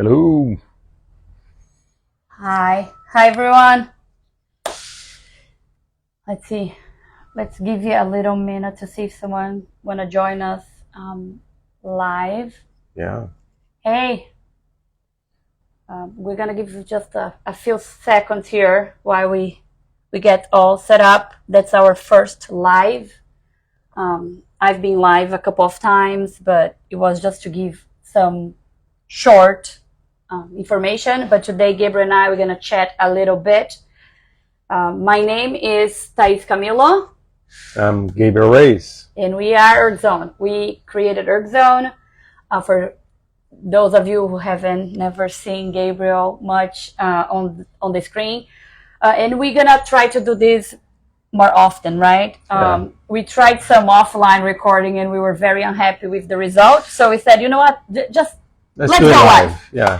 Hello. Hi everyone. Let's see. Let's give you a little minute to see if someone wanna join us live. Yeah. Hey, we're gonna give you just a few seconds here while we get all set up. That's our first live. I've been live a couple of times, but it was just to give some short information. But today, Gabriel and I, we're gonna chat a little bit. My name is Thais Camilo. I'm Gabriel Reyes. And we are ErgZone. We created ErgZone. For those of you who haven't never seen Gabriel much on the screen. And we're gonna try to do this more often, right? We tried some offline recording and we were very unhappy with the result. So we said, you know what, just let's go live. Yeah.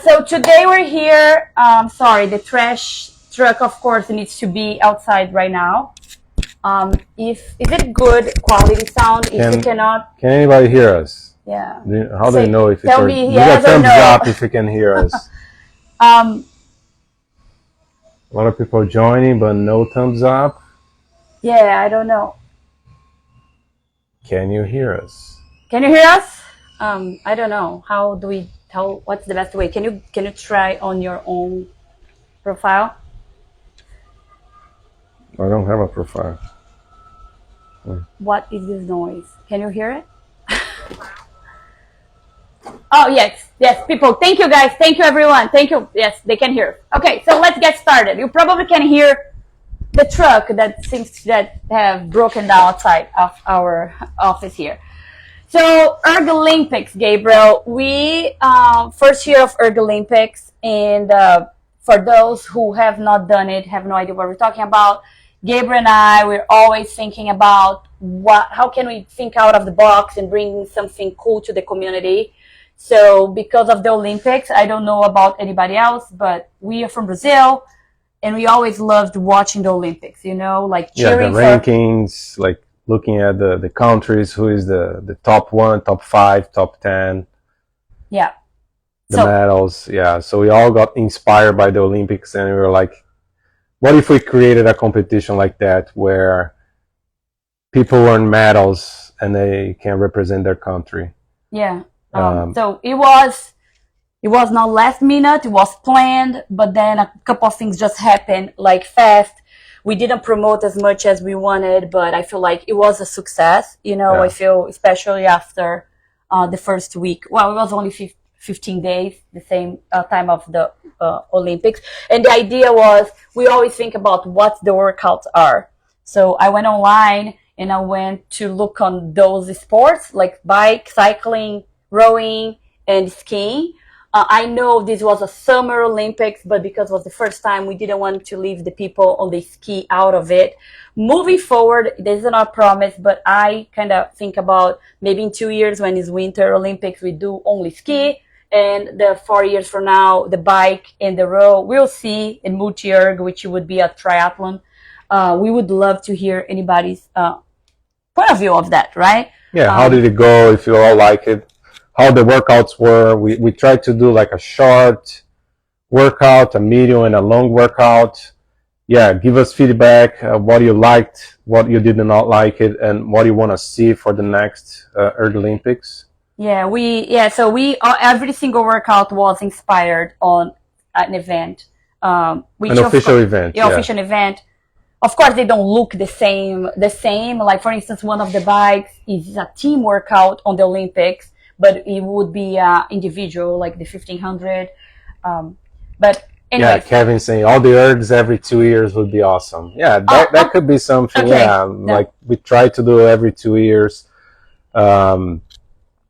So today we're here. Sorry, the trash truck, of course, needs to be outside right now. Is it good quality sound? If you cannot, can anybody hear us? Yeah. How do you know if it's tell me you yes got thumbs or no. up if you can hear us? A lot of people joining, but no thumbs up. Yeah, I don't know. Can you hear us? Can you hear us? I don't know. How do we tell? What's the best way? Can you try on your own profile? I don't have a profile. What is this noise? Can you hear it? Oh, yes, people. Thank you, guys. Thank you, everyone. Thank you. Yes, they can hear. Okay, so let's get started. You probably can hear the truck that seems that have broken down outside of our office here. So, Erglympics, Gabriel. We first year of Erglympics, and for those who have not done it, have no idea what we're talking about. Gabriel and I, we're always thinking about how can we think out of the box and bring something cool to the community. So because of the Olympics, I don't know about anybody else, but we are from Brazil and we always loved watching the Olympics, you know, like cheering the rankings, like looking at the countries, who is the top 1, top 5, top 10. Yeah. The medals. Yeah. So we all got inspired by the Olympics and we were like, what if we created a competition like that where people earn medals and they can represent their country? Yeah. So it was not last minute, it was planned, but then a couple of things just happened like fast. We didn't promote as much as we wanted, but I feel like it was a success. You know, I feel especially after the first week. Well, it was only 15 days, the same time of the Olympics. And the idea was we always think about what the workouts are. So I went online and I went to look on those sports like bike, cycling, rowing, and skiing. I know this was a summer Olympics, but because it was the first time, we didn't want to leave the people on the ski out of it. Moving forward, this is not a promise, but I kind of think about maybe in 2 years when it's Winter Olympics, we do only ski. And the 4 years from now, the bike and the row, we'll see in multi-erg, which would be a triathlon. We would love to hear anybody's point of view of that, right? Yeah, how did it go, if you all like it? How the workouts were. We tried to do like a short workout, a medium, and a long workout. Yeah, give us feedback, what you liked, what you did not like it, and what you want to see for the next Erglympics. Yeah, so we every single workout was inspired on an event. An official event. Yeah, official event. Of course, they don't look the same. Like, for instance, one of the bikes is a team workout on the Olympics, but it would be individual, like the 1500. But anyway. Yeah, Kevin saying all the ergs every 2 years would be awesome. Yeah, that could be something. Okay. Yeah, like we try to do every 2 years.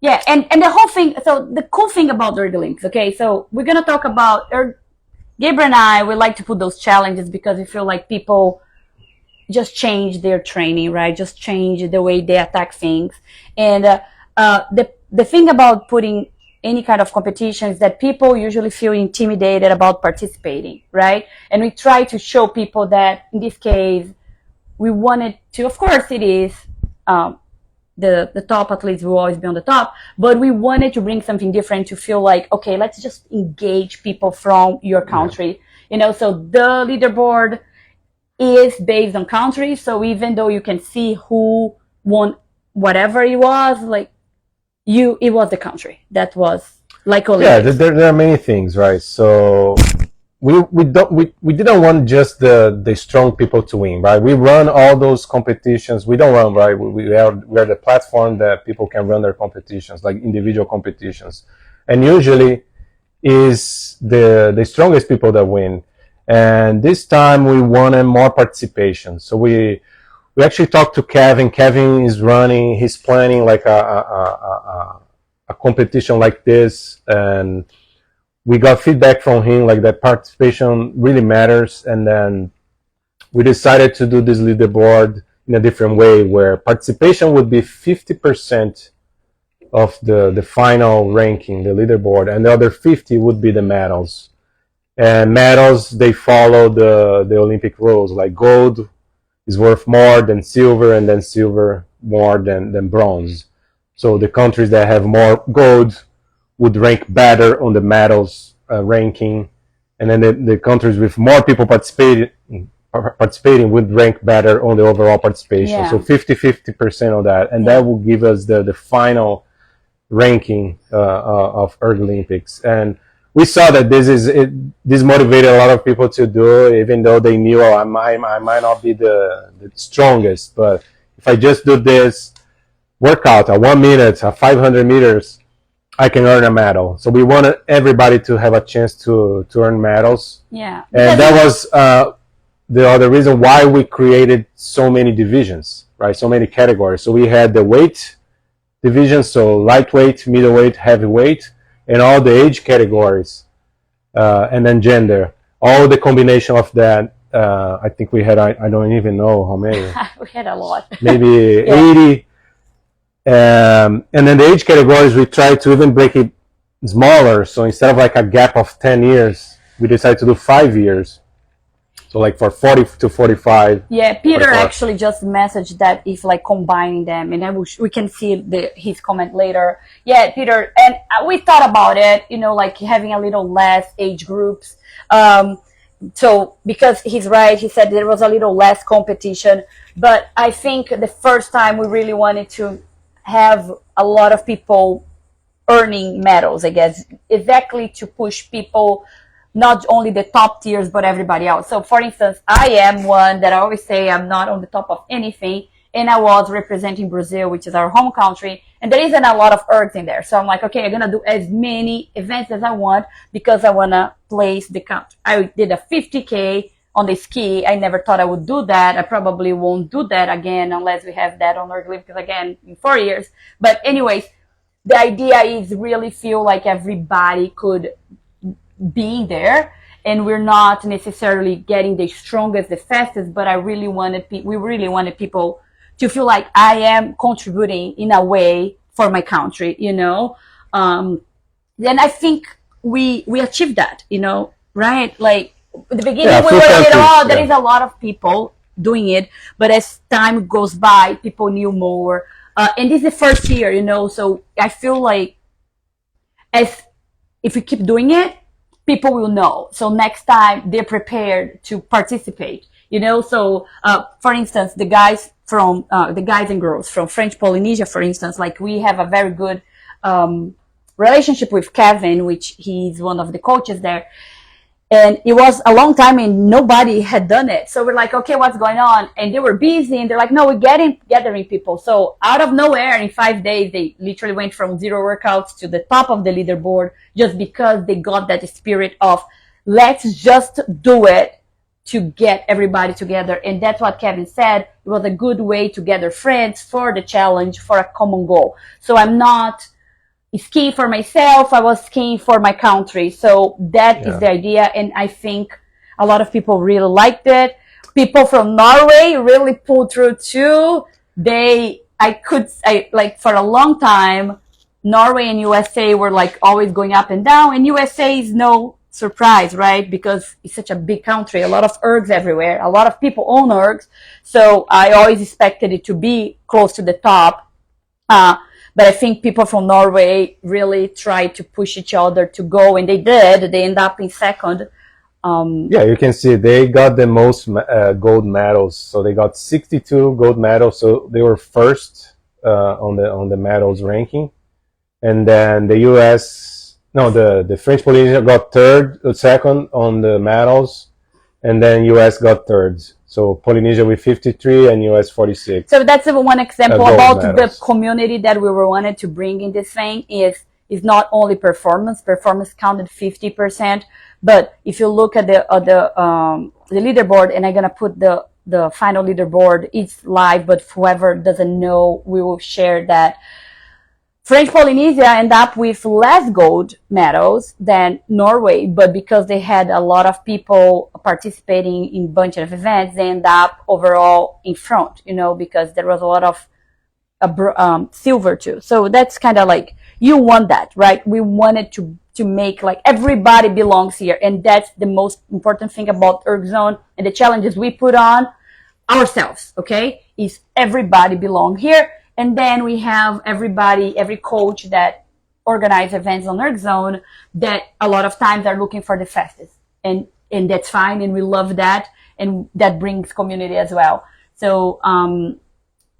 Yeah, and the whole thing, so the cool thing about the Erglympics, okay, so we're going to talk about, Gabriel and I, we like to put those challenges because we feel like people just change their training, right? Just change the way they attack things. And the thing about putting any kind of competition is that people usually feel intimidated about participating, right? And we try to show people that in this case, we wanted to, of course it is the top athletes will always be on the top, but we wanted to bring something different to feel like, okay, let's just engage people from your country. So the leaderboard is based on country. So even though you can see who won whatever it was, like it was the country that was like Olympics. Yeah, there are many things, right? So we didn't want just the strong people to win, right? We run all those competitions. We don't run, right? We are the platform that people can run their competitions, like individual competitions, and usually is the strongest people that win. And this time we wanted more participation, so we actually talked to Kevin. Kevin is running. He's planning like a competition like this, and we got feedback from him like that participation really matters. And then we decided to do this leaderboard in a different way, where participation would be 50% of the final ranking, the leaderboard, and the other 50 would be the medals. And medals, they follow the Olympic rules, like gold is worth more than silver, and then silver more than bronze. So the countries that have more gold would rank better on the medals ranking, and then the countries with more people participating would rank better on the overall participation. Yeah. So 50% of that, and that will give us the final ranking of Erglympics. And we saw that this motivated a lot of people to do, even though they knew, I might not be the strongest, but if I just do this workout at 1 minute, at 500 meters, I can earn a medal. So we wanted everybody to have a chance to earn medals. Yeah. And that was the other reason why we created so many divisions, right? So many categories. So we had the weight division, so lightweight, middleweight, heavyweight, and all the age categories, and then gender. All the combination of that, I think we had, I don't even know how many. We had a lot. Maybe 80. And then the age categories, we tried to even break it smaller. So instead of like a gap of 10 years, we decided to do 5 years. So like for 40 to 45. Yeah, Peter actually just messaged that if like combining them, and we can see his comment later. Yeah, Peter, and we thought about it, like having a little less age groups. So because he's right, he said there was a little less competition, but I think the first time we really wanted to have a lot of people earning medals, I guess, exactly to push people, not only the top tiers, but everybody else. So for instance, I am one that I always say I'm not on the top of anything, and I was representing Brazil, which is our home country, and there isn't a lot of ergs in there. So I'm like, okay, I'm gonna do as many events as I want because I wanna place the country. I did a 50K on the ski. I never thought I would do that. I probably won't do that again unless we have that on Erglympics again in 4 years. But anyways, the idea is really feel like everybody could be there, and we're not necessarily getting the strongest, the fastest, but we really wanted people to feel like I am contributing in a way for my country, Then I think we achieved that, right? Like at the beginning, we were there is a lot of people doing it, but as time goes by, people knew more. And this is the first year, so I feel like if we keep doing it, people will know. So next time they're prepared to participate, So, for instance, the guys and girls from French Polynesia, for instance, like we have a very good relationship with Kevin, which he's one of the coaches there. And it was a long time and nobody had done it. So we're like, okay, what's going on? And they were busy and they're like, no, we're gathering people. So out of nowhere, in 5 days, they literally went from 0 workouts to the top of the leaderboard just because they got that spirit of let's just do it to get everybody together. And that's what Kevin said. It was a good way to gather friends for the challenge, for a common goal. So I'm not skiing for myself, I was skiing for my country. So that is the idea, and I think a lot of people really liked it. People from Norway really pulled through too. For a long time, Norway and USA were like always going up and down, and USA is no surprise, right? Because it's such a big country, a lot of ergs everywhere, a lot of people own ergs. So I always expected it to be close to the top. But I think people from Norway really tried to push each other to go, and they did. They end up in second. Yeah, you can see they got the most gold medals. So they got 62 gold medals. So they were first on the medals ranking, and then the U.S. No, the French Polynesia got second on the medals, and then U.S. got third. So Polynesia with 53 and US 46. So that's one example about the community that we were wanted to bring in this thing is not only performance. Performance counted 50%, but if you look at the leaderboard, and I'm gonna put the final leaderboard, it's live, but whoever doesn't know, we will share that. French Polynesia end up with less gold medals than Norway, but because they had a lot of people participating in a bunch of events, they end up overall in front, because there was a lot of silver too. So that's kind of like, you want that, right? We wanted to make like everybody belongs here, and that's the most important thing about ErgZone and the challenges we put on ourselves, okay? Is everybody belong here. And then we have every coach that organize events on ErgZone that a lot of times are looking for the fastest. And that's fine, and we love that, and that brings community as well. So,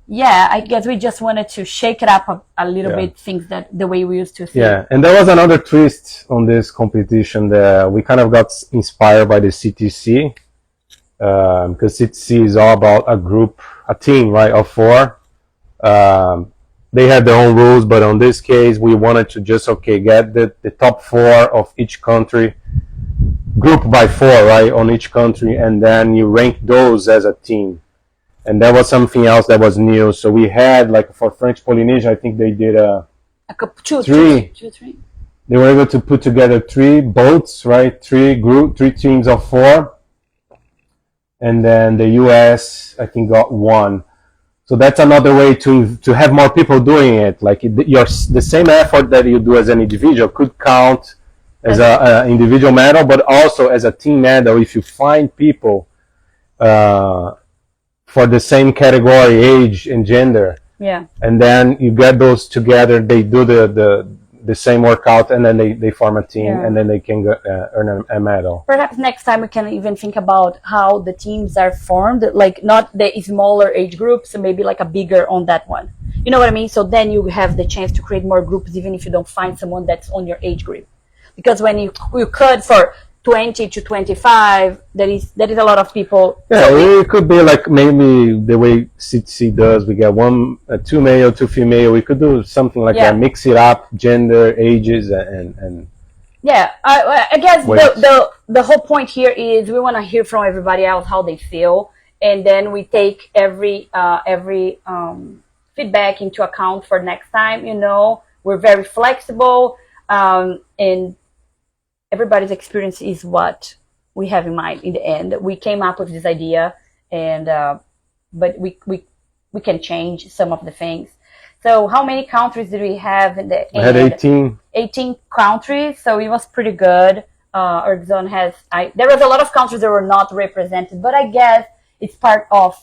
yeah, I guess we just wanted to shake it up a little bit, things that the way we used to see. Yeah, and there was another twist on this competition that we kind of got inspired by the CTC, because CTC is all about a team, right, of 4. They had their own rules, but on this case, we wanted to just, get the top 4 of each country, group by 4, right, on each country, and then you rank those as a team. And that was something else that was new. So we had, like, for French Polynesia, I think they did three. They were able to put together 3 boats, right, 3 teams of 4. And then the US, I think, got 1. So that's another way to have more people doing it. Like the same effort that you do as an individual could count as an individual medal, but also as a team medal if you find people for the same category, age and gender. Yeah. And then you get those together. They do the same workout, and then they form a team, and then they can earn a medal. Perhaps next time we can even think about how the teams are formed, like not the smaller age groups, maybe like a bigger on that one. You know what I mean? So then you have the chance to create more groups, even if you don't find someone that's on your age group. Because when you could for 20 to 25, there is a lot of people. Yeah, so it could be like maybe the way CTC does. We got 2 male, 2 female. We could do something like that, mix it up, gender, ages, and yeah. I guess the whole point here is we want to hear from everybody else how they feel, and then we take every feedback into account for next time. We're very flexible, and everybody's experience is what we have in mind in the end. We came up with this idea, and but we can change some of the things. So how many countries did we have in the end? We had 18. 18 countries, so it was pretty good. ErgZone there was a lot of countries that were not represented, but I guess it's part of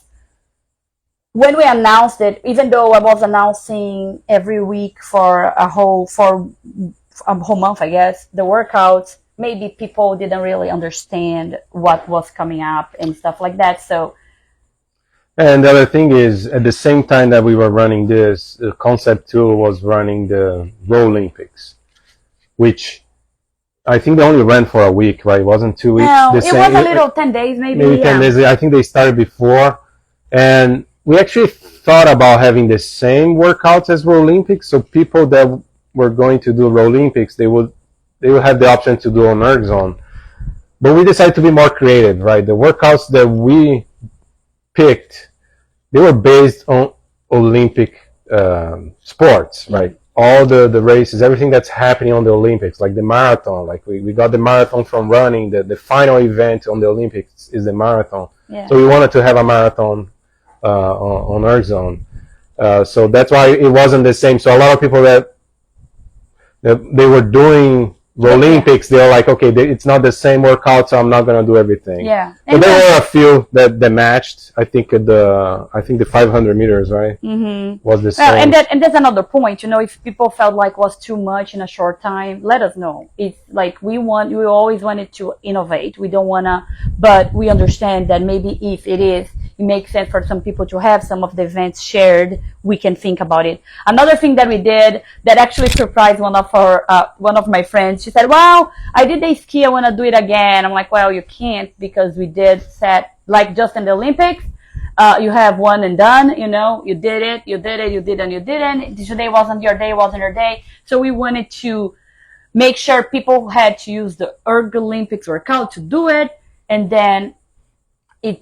when we announced it, even though I was announcing every week for a whole month, I guess, the workouts, maybe people didn't really understand what was coming up and stuff like that. So, and the other thing is, at the same time that we were running this, the Concept 2 was running the Olympics, which I think they only ran for a week, right? It wasn't 2 weeks. No, it was a little 10 days, maybe 10 days. I think they started before, and we actually thought about having the same workouts as Olympics, so people that were going to do Olympics, they would have the option to do on ErgZone. But we decided to be more creative, right? The workouts that we picked, they were based on Olympic sports, right? All the races, everything that's happening on the Olympics, like the marathon. Like we got the marathon from running. The final event on the Olympics is the marathon. Yeah. So we wanted to have a marathon on ErgZone. So that's why it wasn't the same. So a lot of people that they were doing Olympics, they're like, okay, it's not the same workout, so I'm not gonna do everything. Yeah. But there were a few that matched. I think the 500 meters, right, was the same. And that's another point. If people felt like it was too much in a short time, let us know. It's like we always wanted to innovate. We don't wanna, but we understand that maybe if it makes sense for some people to have some of the events shared, we can think about it. Another thing that we did that actually surprised one of my friends, she said, "Wow, I did the ski, I want to do it again." I'm like, "Well, you can't, because we did set, like just in the Olympics, you have one and done, you did it, you didn't. Today wasn't your day. So we wanted to make sure people had to use the Erglympics workout to do it, and then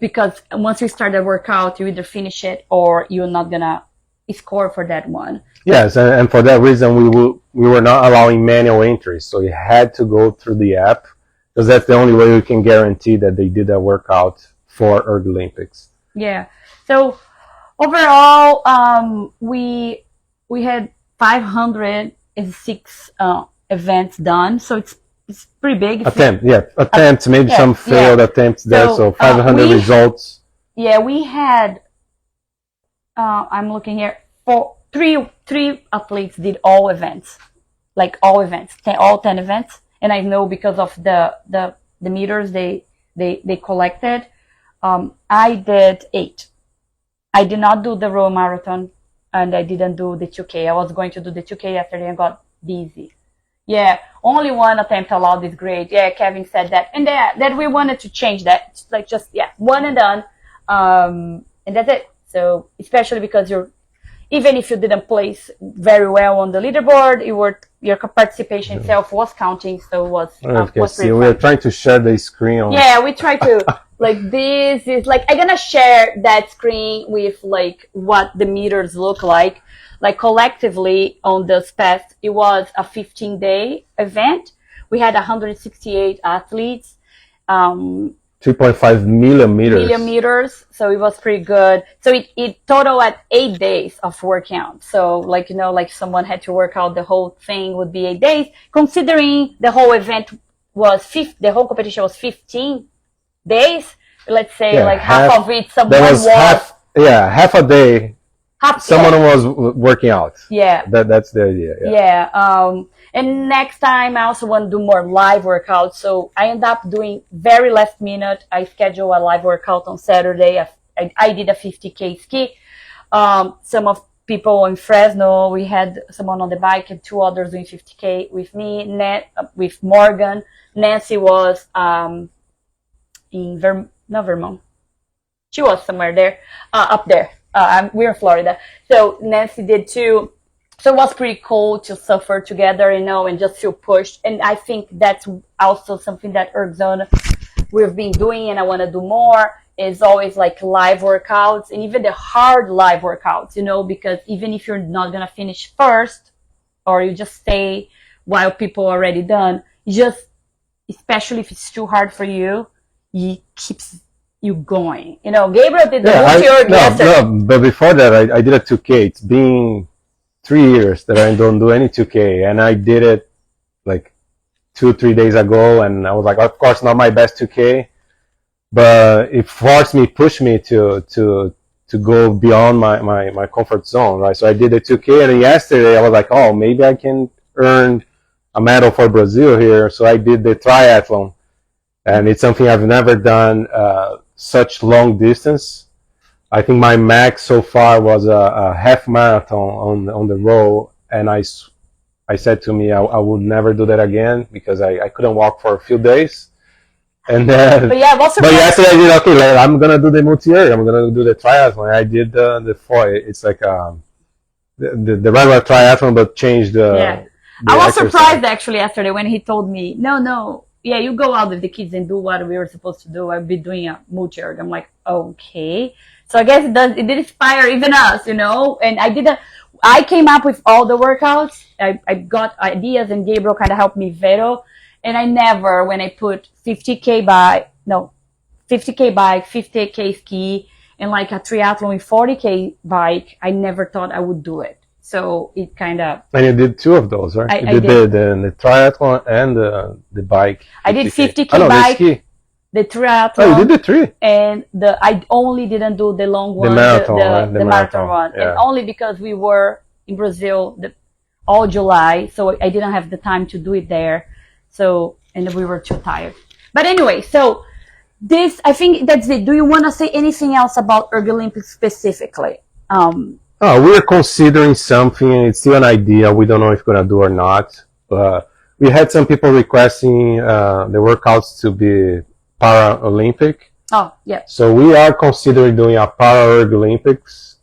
because once you start the workout, you either finish it or you're not gonna score for that one. Yes, and for that reason, we were not allowing manual entries, so you had to go through the app, because that's the only way we can guarantee that they did that workout for Erglympics. Yeah. So overall, we had 506 events done, so it's pretty big. Attempts, maybe some failed attempts there, so 500 results. Yeah, we had, I'm looking here, three athletes did all events, all 10 events. And I know because of the meters they collected, I did 8. I did not do the row marathon, and I didn't do the 2K. I was going to do the 2K yesterday and got busy. Yeah, only one attempt allowed is great. Yeah, Kevin said that. And that we wanted to change that. Like just, one and done. And that's it. So, especially because even if you didn't place very well on the leaderboard, your participation itself was counting. So it was pretty fun. We're trying to share the screen. Yeah, we try to, this is I'm going to share that screen with what the meters look like. Collectively on this past, it was a 15-day event. We had 168 athletes. 2.5 million meters. So it was pretty good. So it total at 8 days of workout. So someone had to work out the whole thing would be 8 days. Considering the whole event the whole competition was 15 days. Let's say half of it someone was half a day. Someone was working out. Yeah. That's the idea. Yeah. And next time I also want to do more live workouts. So I end up doing very last minute. I schedule a live workout on Saturday. I did a 50K ski. Some of people in Fresno, we had someone on the bike and 2 others doing 50K with me, with Morgan. Nancy was in Vermont. She was somewhere there, up there. We're in Florida. So Nancy did too. So it was pretty cool to suffer together, and just feel pushed. And I think that's also something that ErgZone we've been doing, and I want to do more, is always live workouts, and even the hard live workouts, because even if you're not going to finish first, or you just stay while people are already done, especially if it's too hard for you, it keeps you going. Gabriel did the multi-org yesterday. No, but before that, I did a 2K. It's been 3 years that I don't do any 2K, and I did it 2-3 days ago, and I was like, of course, not my best 2K, but it pushed me to go beyond my comfort zone, right? So I did the 2K, and then yesterday I was like, oh, maybe I can earn a medal for Brazil here. So I did the triathlon, and it's something I've never done such long distance. I think my max so far was a half marathon on the row, and I said to me I would never do that again because I couldn't walk for a few days. And then, but yesterday I did okay. I'm gonna do the multi-area. I'm gonna do the triathlon. I did the 4. It's like the regular triathlon, but changed the. I was surprised actually yesterday when he told me, no. Yeah, you go out with the kids and do what we were supposed to do. I'll be doing a multi-erg. I'm like, okay. So I guess it did inspire even us, And I came up with all the workouts. I got ideas, and Gabriel kind of helped me Vero. And I never, when I put 50K bike, 50K ski, and a triathlon with 40K bike, I never thought I would do it. So it kind of. And you did 2 of those, right? I you did the triathlon and the bike. I did 50K no, bike, the triathlon. Oh, you did the 3. And I only didn't do the long one, the marathon, the marathon one, yeah. and only because we were in Brazil all July, so I didn't have the time to do it there. So, and we were too tired. But anyway, so this, I think that's it. Do you want to say anything else about Erglympics specifically? We're considering something. It's still an idea. We don't know if we're gonna do or not. But we had some people requesting the workouts to be Paralympic. Oh, yeah. So we are considering doing a Para-Erglympics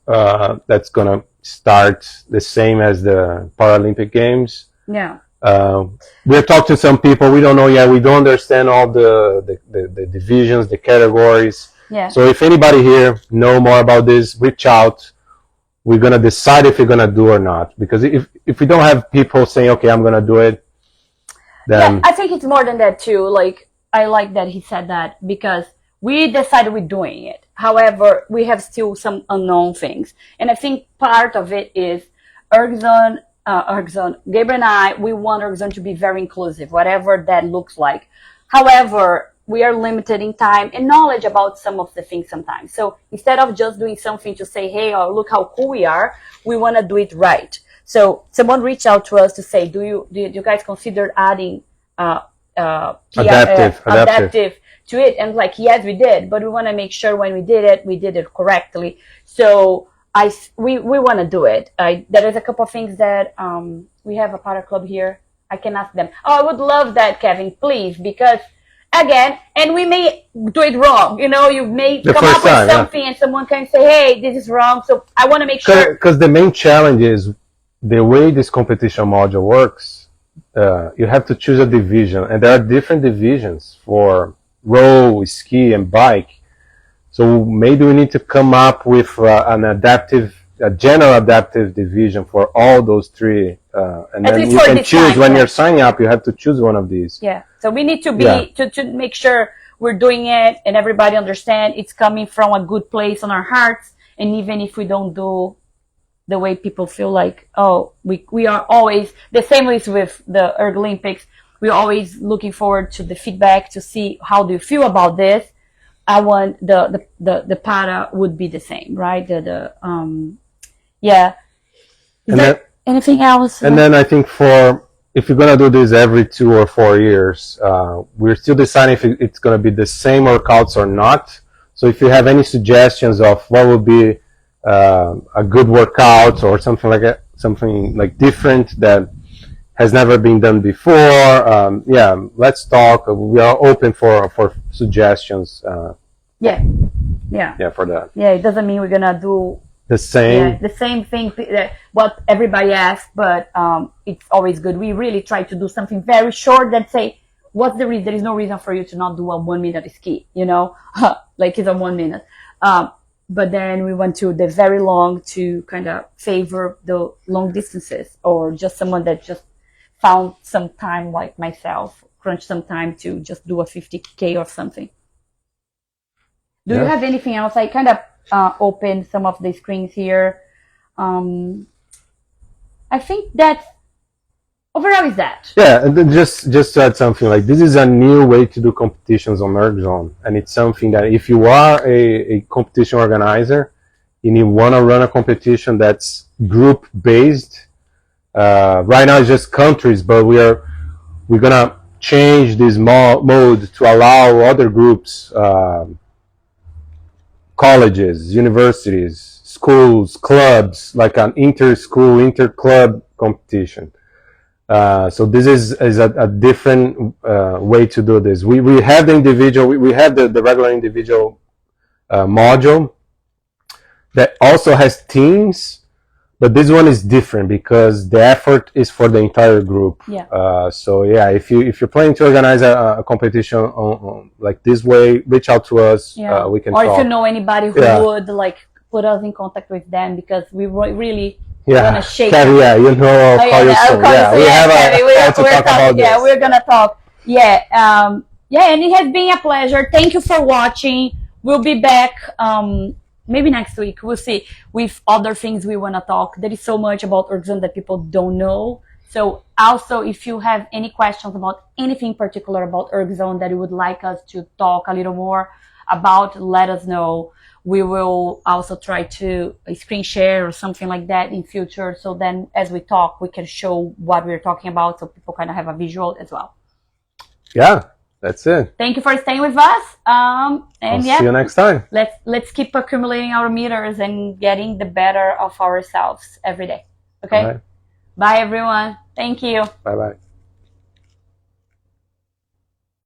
that's gonna start the same as the Paralympic Games. Yeah. We're talking to some people. We don't know yet. We don't understand all the divisions, the categories. Yeah. So if anybody here know more about this, reach out. We're gonna decide if we're gonna do or not. Because if we don't have people saying, okay, I'm gonna do it, then yeah, I think it's more than that too. Like, I like that he said that, because we decided we're doing it. However, we have still some unknown things. And I think part of it is ErgZone, Gabriel and I, we want ErgZone to be very inclusive, whatever that looks like. However, we are limited in time and knowledge about some of the things sometimes. So instead of just doing something to say, hey, oh, look how cool we are, we want to do it right. So someone reached out to us to say, do you guys consider adding adaptive to it? And like, yes, we did, but we want to make sure when we did it correctly. So we want to do it. There is a couple of things that we have a para club here. I can ask them. Oh, I would love that, Kevin, please, because again, and we may do it wrong. You know, you may come up with something and someone can say, hey, this is wrong. So I want to make sure. Because the main challenge is the way this competition module works. You have to choose a division, and there are different divisions for row, ski, and bike. So maybe we need to come up with a general adaptive division for all those 3. And then you can choose when you're signing up. You have to choose one of these. Yeah. So we need to be to make sure we're doing it and everybody understand it's coming from a good place on our hearts. And even if we don't do the way people feel like, oh, we are always the same with the Erglympics. We're always looking forward to the feedback to see how do you feel about this. I want the para would be the same, right? Yeah. Anything else? And then I think if you're gonna do this every 2 or 4 years, we're still deciding if it's gonna be the same workouts or not. So if you have any suggestions of what would be a good workout or something like that, something like different that has never been done before, let's talk. We are open for suggestions. For that. Yeah, it doesn't mean we're gonna do the same thing what everybody asks, but it's always good. We really try to do something very short that say, what's the reason? There is no reason for you to not do a 1 minute ski, you know, like it's a 1 minute. But then we went to the very long to kind of favor the long distances, or just someone that just found some time, like myself, crunch some time to just do a 50K or something. Do you have anything else? I kind of opened some of the screens here. I think that overall is that. Yeah, and then just to add something, like this is a new way to do competitions on ErgZone, and it's something that if you are a competition organizer and you want to run a competition that's group based, right now it's just countries, but we're gonna change this mode to allow other groups, colleges, universities, schools, clubs, like an inter-school, inter-club competition. So this is a different way to do this. We have the individual, we have the regular individual module that also has teams, but this one is different because the effort is for the entire group. So if you're planning to organize a competition on like this way, reach out to us. We can talk. If you know anybody who would like put us in contact with them, because we really want to shake. Kevin, you know, I'll call you soon. We have a to talk about this. We're gonna talk. And it has been a pleasure. Thank you for watching. We'll be back maybe next week. We'll see with other things we want to talk. There is so much about ErgZone that people don't know. So also, if you have any questions about anything particular about ErgZone that you would like us to talk a little more about, let us know. We will also try to screen share or something like that in future. So then as we talk, we can show what we're talking about so people kind of have a visual as well. Yeah, that's it. Thank you for staying with us. And I'll see you next time. Let's keep accumulating our meters and getting the better of ourselves every day. Okay? Right. Bye, everyone. Thank you. Bye-bye.